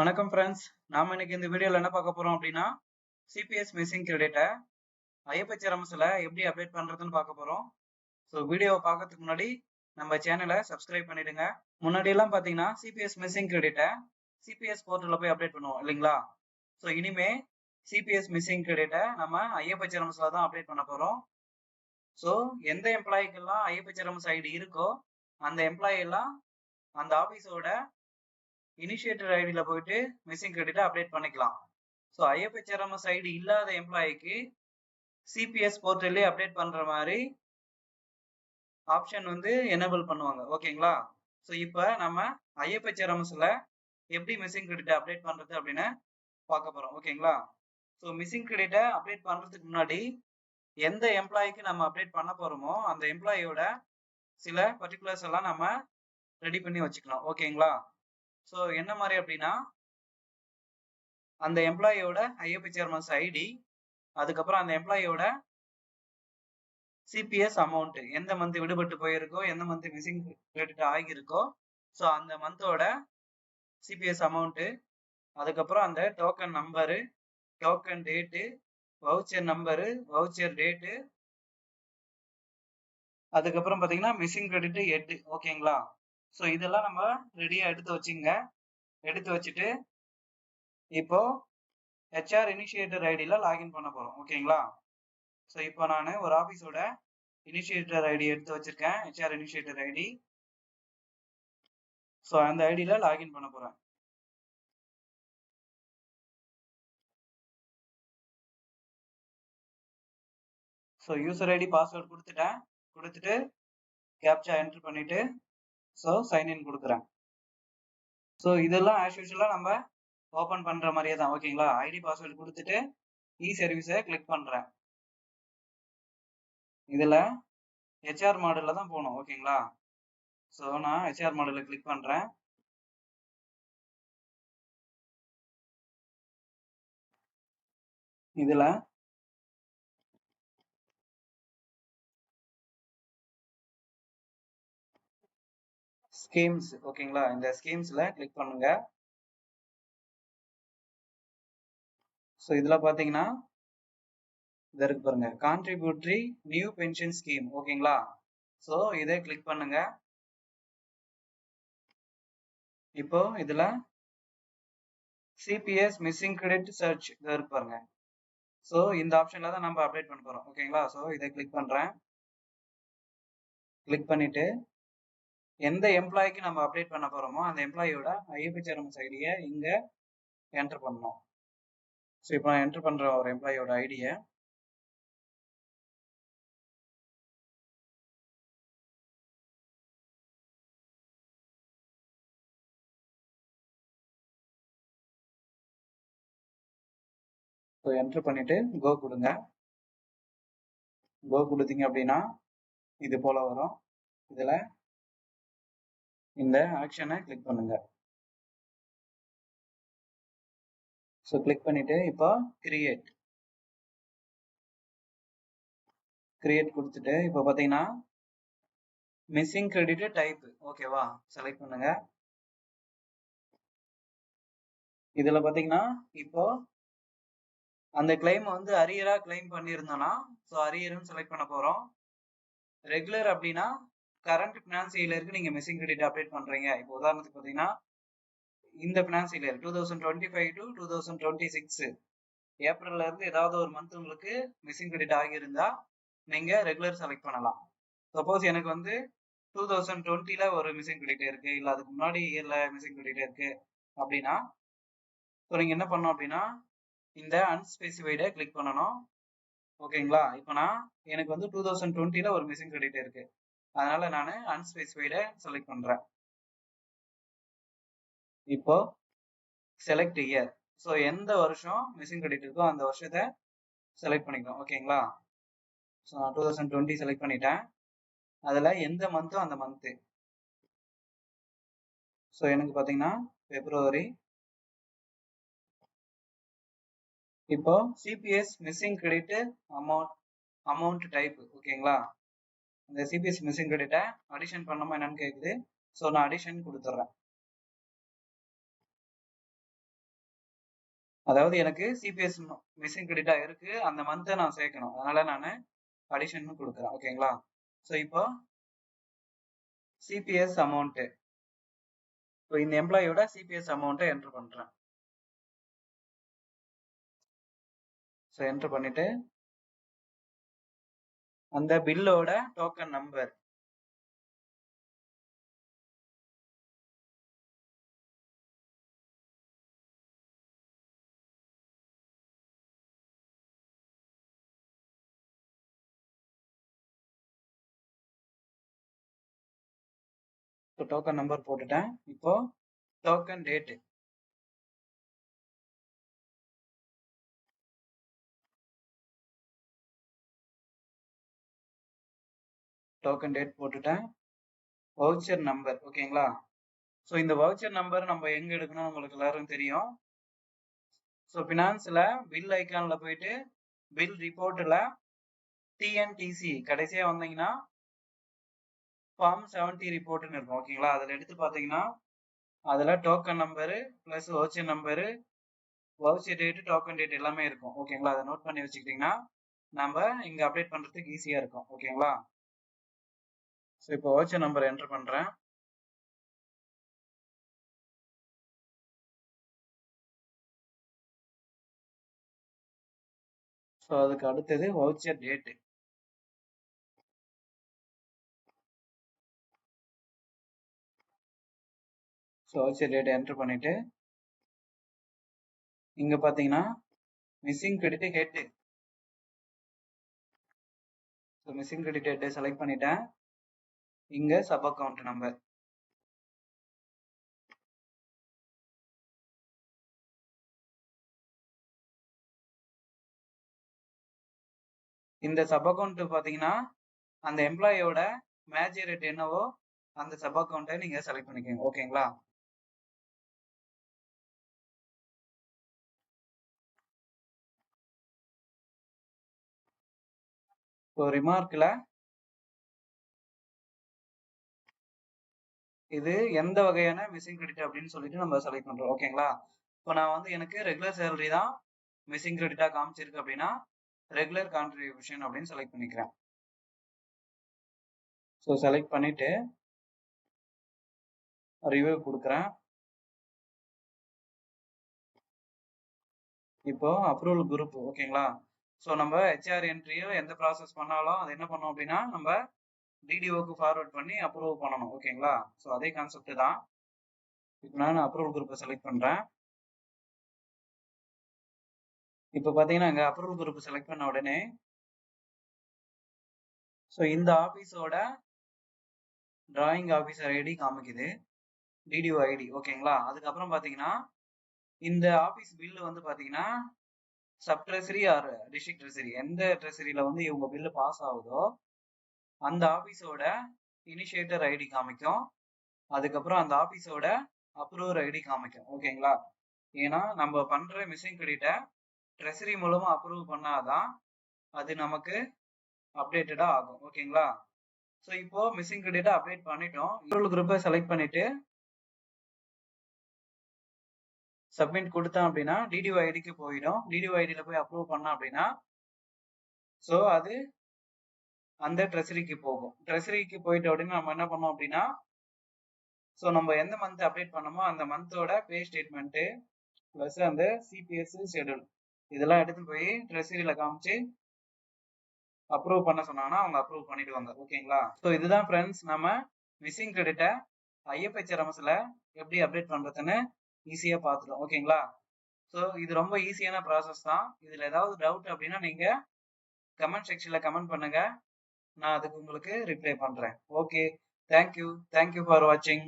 வணக்கம் ஃப்ரெண்ட்ஸ். நாம இன்னைக்கு இந்த வீடியோல என்ன பார்க்க போறோம் அப்படின்னா, சிபிஎஸ் மிஸ்ஸிங் கிரெடிட்ட ஐஎஃப்ஹெச்ஆர்எம்எஸ்ல எப்படி அப்டேட் பண்றதுன்னு பார்க்க போறோம். ஸோ வீடியோவை பார்க்கறதுக்கு முன்னாடி நம்ம சேனலை சப்ஸ்கிரைப் பண்ணிடுங்க. முன்னாடி எல்லாம் பார்த்தீங்கன்னா சிபிஎஸ் மிஸ்ஸிங் கிரெடிட்ட சிபிஎஸ் போர்ட்டல்ல போய் அப்டேட் பண்ணுவோம் இல்லைங்களா? ஸோ இனிமே சிபிஎஸ் மிஸ்ஸிங் கிரெடிட்ட நம்ம ஐஎஃப்ஹெச்ஆர்எம்எஸ்ல தான் அப்டேட் பண்ண போறோம். ஸோ எந்த எம்ப்ளாய்க்கெல்லாம் ஐஎஃப்ஹெச்ஆர்எம்எஸ் ஐடி இருக்கோ அந்த எம்ப்ளாயி எல்லாம் அந்த ஆபீஸோட இனிஷியேட்டர் ஐடியில போயிட்டு மிஸ்ஸிங் கிரெடிட்டை அப்டேட் பண்ணிக்கலாம். ஸோ ஐஎஃப்ஹெச்ஆர்எம்எஸ் ஐடி இல்லாத எம்ப்ளாய்க்கு சிபிஎஸ் போர்ட்டல்லே அப்டேட் பண்ற மாதிரி ஆப்ஷன் வந்து எனேபிள் பண்ணுவாங்க. ஓகேங்களா? ஸோ இப்போ நம்ம ஐஎஃப்ஹெச்ஆர்எம்எஸ்ல எப்படி மிஸ்ஸிங் கிரெடிட்டை அப்டேட் பண்றது அப்படின்னு பார்க்க போறோம். ஓகேங்களா? ஸோ மிஸ்ஸிங் கிரெடிட்டை அப்டேட் பண்றதுக்கு முன்னாடி எந்த எம்ப்ளாய்க்கு நம்ம அப்டேட் பண்ண போறோமோ அந்த எம்ப்ளாயோட சில பர்டிகுலர்ஸ் எல்லாம் நம்ம ரெடி பண்ணி வச்சுக்கலாம். ஓகேங்களா? ஸோ என்ன மாதிரி அப்படின்னா, அந்த எம்ப்ளாயோட ஐஎஃப்ஹெச்ஆர்எம்எஸ் ஐடி, அதுக்கப்புறம் அந்த எம்ப்ளாயோட சிபிஎஸ் அமௌண்ட், எந்த மந்த் விடுபட்டு போயிருக்கோ, எந்த மந்த் மிஸ்ஸிங் கிரெடிட் ஆகியிருக்கோ, ஸோ அந்த மந்தோட சிபிஎஸ் அமௌண்ட், அதுக்கப்புறம் அந்த token number, token date, voucher number, voucher date, அதுக்கப்புறம் பார்த்தீங்கன்னா மிஸ்ஸிங் கிரெடிட் ஹெட். ஓகேங்களா? ஸோ இதெல்லாம் நம்ம ரெடியா எடுத்து வச்சுங்க. எடுத்து வச்சுட்டு இப்போ ஹெச்ஆர் இனிஷியேட்டர் ஐடியில் லாகின் பண்ண போறோம். ஓகேங்களா? ஸோ இப்போ நான் ஒரு ஆஃபீஸோட இனிஷியேட்டர் ஐடி எடுத்து வச்சிருக்கேன், ஹெச்ஆர் இனிஷியேட்டர் ஐடி. ஸோ அந்த ஐடியில் லாகின் பண்ண போறேன். ஸோ யூசர் ஐடி பாஸ்வேர்டு கொடுத்துட்டேன். கொடுத்துட்டு கேப்சா என்ட்ரு பண்ணிட்டு ஸோ சைன்இன் கொடுக்குறேன். ஸோ இதெல்லாம் ஆஸ் யூஷுவலாக நம்ம ஓப்பன் பண்ணுற மாதிரியே தான். ஓகேங்களா? ஐடி பாஸ்வேர்டு கொடுத்துட்டு இ சர்வீஸை கிளிக் பண்ணுறேன். இதில் ஹெச்ஆர் மாடலில் தான் போகணும். ஓகேங்களா? ஸோ நான் ஹெச்ஆர் மாடலில் கிளிக் பண்ணுறேன். இதில் ஸ்கீம்ஸ். ஓகேங்களா? இந்த ஸ்கீம்ஸில் கிளிக் பண்ணுங்க. ஸோ இதில் பார்த்தீங்கன்னா இது இருக்கு பாருங்க, கான்ட்ரிபியூட்டரி நியூ பென்ஷன் ஸ்கீம். ஓகேங்களா? ஸோ இதை கிளிக் பண்ணுங்க. இப்போ இதுல சிபிஎஸ் மிஸ்ஸிங் கிரெடிட் சர்ச் இதை இருக்கு பாருங்க. ஸோ இந்த ஆப்ஷன்ல தான் நம்ம அப்டேட் பண்ண போறோம். ஓகேங்களா? ஸோ இதை கிளிக் பண்றேன். கிளிக் பண்ணிட்டு எந்த எம்ப்ளாய்க்கு நம்ம அப்டேட் பண்ண போறோமோ அந்த எம்ப்ளாயோட ஐஎஃப்ஹெச்ஆர்எம்எஸ் ஐடியை இங்க என்டர் பண்ணணும். ஸோ இப்போ நான் என்டர் பண்ற ஒரு எம்ப்ளாயோட ஐடியை என்டர் பண்ணிட்டு கோ கொடுங்க. கோ கொடுத்தீங்க அப்படின்னா இது போல வரும். இதுல இந்த ஆக்ஷனை கிளிக் பண்ணுங்க. ஸோ கிளிக் பண்ணிட்டு இப்போ கிரியேட் கொடுத்துட்டு இப்போ பார்த்தீங்கன்னா மிஸ்ஸிங் கிரெடிட் டைப். ஓகேவா? செலக்ட் பண்ணுங்க. இதுல பாத்தீங்கன்னா இப்போ அந்த கிளைம் வந்து அரியரா கிளைம் பண்ணியிருந்தோம்னா ஸோ அரியர்னு செலக்ட் பண்ண போறோம். ரெகுலர் அப்படின்னா கரண்ட் பினான்சியல் இயருக்கு நீங்க மிஸ்ஸிங் கிரெடிட் அப்டேட் பண்றீங்க. இப்போ உதாரணத்துக்கு பாத்தீங்கன்னா இந்த பினான்சியல் இயர் 2025 to 2026 ஏப்ரல்ல இருந்து ஏதாவது ஒரு மந்த் உங்களுக்கு மிஸ்ஸிங் கிரெடிட் ஆகியிருந்தா நீங்க ரெகுலர் செலக்ட் பண்ணலாம். சப்போஸ் எனக்கு வந்து 2020ல ஒரு மிஸ்ஸிங் கிரெடிட் இருக்கு, இல்ல அதுக்கு முன்னாடி இயர்ல மிஸ்ஸிங் கிரெடிட் இருக்கு அப்படின்னா ஸோ நீங்க என்ன பண்ணணும் அப்படின்னா இந்த அன்ஸ்பெசிஃபைடை கிளிக் பண்ணணும். ஓகேங்களா? இப்போ எனக்கு வந்து 2020ல ஒரு மிஸ்ஸிங் கிரெடிட் இருக்கு, அதனால நான் அன்ஸ்பெசிஃபைடை செலக்ட் பண்றேன். இப்போ செலக்ட் இயர். ஸோ எந்த வருஷம் மிஸ்ஸிங் கிரெடிட் இருக்கோ அந்த வருஷத்தை செலக்ட் பண்ணிக்கணும். ஓகேங்களா? ஸோ நான் 2020 செலக்ட் பண்ணிட்டேன். அதுல எந்த மந்தோ அந்த மந்த்து. ஸோ எனக்கு பார்த்தீங்கன்னா பிப்ரவரி. இப்போ CPS missing credit amount type. ஓகேங்களா? இந்த சிபிஎஸ் மிஸ்ஸிங் கிரெடிட்டை அடிஷன் பண்ணாம என்னன்னு கேக்குது. ஸோ நான் அடிஷன் கொடுத்துட்றேன். அதாவது எனக்கு சிபிஎஸ் மிஸ்ஸிங் கிரெடிட்டா இருக்கு, அந்த மந்த்தை நான் சேர்க்கணும், அதனால நான் அடிஷன் கொடுக்குறேன். ஓகேங்களா? ஸோ இப்போ சிபிஎஸ் அமௌண்ட், இப்போ இந்த எம்ப்ளாயோட சிபிஎஸ் அமௌண்ட்டை என்டர் பண்றேன். ஸோ என்டர் பண்ணிட்டு அந்த பில்லோட டோக்கன் நம்பர், டோக்கன் நம்பர் போட்டுட்டேன். இப்போ டோக்கன் டேட், டோக்கன் டேட் போட்டுட்டேன். Voucher number. ஓகேங்களா? ஸோ இந்த வவுச்சர் நம்பர் நம்ம எங்க எடுக்கணும் உங்களுக்கு எல்லாரும் தெரியும். ஸோ ஃபினான்ஸ்ல பில் ஐக்கான்ல போயிட்டு பில் ரிப்போர்ட்ல டிஎன்டிசி கடைசியா வந்தீங்கன்னா ஃபார்ம் 70 ரிப்போர்ட்னு இருக்கும். ஓகேங்களா? அதுல எடுத்து பாத்தீங்கன்னா அதுல token number plus voucher number, voucher date, token date எல்லாமே இருக்கும். ஓகேங்களா? அதை நோட் பண்ணி வச்சுக்கிட்டீங்கன்னா நம்ம இங்க அப்டேட் பண்றதுக்கு ஈஸியா இருக்கும். ஓகேங்களா? ஸோ இப்போ வவுச்சர் நம்பர் என்டர் பண்றேன். ஸோ அதுக்கு அடுத்தது voucher date. So voucher date enter பண்ணிட்டு இங்க பாத்தீங்கன்னா missing credit head. So missing credit head select பண்ணிட்டேன். இங்க சப் அக்கௌண்ட் நம்பர், இந்த சப் அக்கௌண்ட் பாத்தீங்கன்னா அந்த எம்ப்ளாயோட மேஜர் ரேட் என்னவோ அந்த சப் அக்கௌண்ட்டை நீங்க செலக்ட் பண்ணிக்கோங்க. ஓகேங்களா? இப்போ ரிமார்க்ல இது எந்த வகையான மிஸ்ஸிங் கிரெடிட் அப்படின்னு சொல்லிட்டு நம்ம செலக்ட் பண்றோம். ஓகேங்களா? இப்போ நான் வந்து எனக்கு ரெகுலர் சேலரி தான் மிஸ்ஸிங் கிரெடிட்டா காமிச்சிருக்கு அப்படின்னா ரெகுலர் கான்ட்ரிபியூஷன் அப்படின்னு செலக்ட் பண்ணிக்கிறேன். ஸோ செலக்ட் பண்ணிட்டு ரிவ்யூ கொடுக்குறேன். இப்போ அப்ரூவல் குரூப். ஓகேங்களா? ஸோ நம்ம ஹெச்ஆர் என்ட்ரியோ எந்த ப்ராசஸ் பண்ணாலும் அது என்ன பண்ணோம் அப்படின்னா நம்ம டிடிஓக்கு ஃபார்வர்ட் பண்ணி அப்ரூவ் பண்ணணும். ஓகேங்களா? ஸோ அதே கான்செப்ட் தான். இப்போ நான் அப்ரூவல் குரூப்பை செலக்ட் பண்றேன். இப்போ பாத்தீங்கன்னா இங்க அப்ரூவல் குரூப் செலக்ட் பண்ண உடனே ஸோ இந்த ஆபீஸோட டிராயிங் ஆபீசர் ஐடி காமிக்குது, டிடிஓ ஐடி. ஓகேங்களா? அதுக்கப்புறம் பாத்தீங்கன்னா இந்த ஆபீஸ் பில்லு வந்து பாத்தீங்கன்னா sub treasury or district treasury, எந்த ட்ரெஸரியில வந்து இவங்க பில்லு பாஸ் ஆகுதோ அந்த ஆபீஸோட இனிஷியேட்டர் ஐடி காமிக்கும். அதுக்கப்புறம் அந்த ஆபீஸோட அப்ரூவர் ஐடி காமிக்கும். ஓகேங்களா? ஏன்னா நம்ம பண்ற மிஸ்ஸிங் கிரெடிட்டை ட்ரெஸரி மூலமா அப்ரூவ் பண்ணாதான் அது நமக்கு அப்டேட்டடா ஆகும். ஓகேங்களா? ஸோ இப்போ மிஸ்ஸிங் கிரெடிட்டை அப்டேட் பண்ணிட்டோம். அப்ரூவல் குரூப்பை செலக்ட் பண்ணிட்டு சப்மிட் கொடுத்தோம் அப்படின்னா டிடிஓ ஐடிக்கு போயிடும். டிடிஓ ஐடியில போய் அப்ரூவ் பண்ணோம் அப்படின்னா ஸோ அது அந்த ட்ரெஸரிக்கு போகும். ட்ரெஸரிக்கு போயிட்ட உடனே நம்ம என்ன பண்ணோம் அப்படின்னா ஸோ நம்ம எந்த மந்த் அப்டேட் பண்ணோமோ அந்த மந்தோட பே ஸ்டேட்மெண்ட் பிளஸ் அந்த சிபிஎஸ் ஷெட்யூல் இதெல்லாம் எடுத்து போய் ட்ரெஸரியில காமிச்சு அப்ரூவ் பண்ண சொன்னாங்கன்னா அவங்க அப்ரூவ் பண்ணிடுவாங்க. ஓகேங்களா? ஸோ இதுதான் ஃப்ரெண்ட்ஸ் நம்ம மிஸ்ஸிங் கிரெடிட்டை ஐஎஃப்ஹெச்ஆர்எம்எஸ்ல எப்படி அப்டேட் பண்றதுன்னு ஈஸியா பார்த்துட்டோம். ஓகேங்களா? ஸோ இது ரொம்ப ஈஸியான ப்ராசஸ் தான். இதுல ஏதாவது டவுட் அப்படின்னா நீங்க கமெண்ட் செக்ஷன்ல கமெண்ட் பண்ணுங்க, நான் அதுக்கு உங்களுக்கு ரிப்ளை பண்றேன். ஓகே, தேங்க்யூ ஃபார் வாட்சிங்.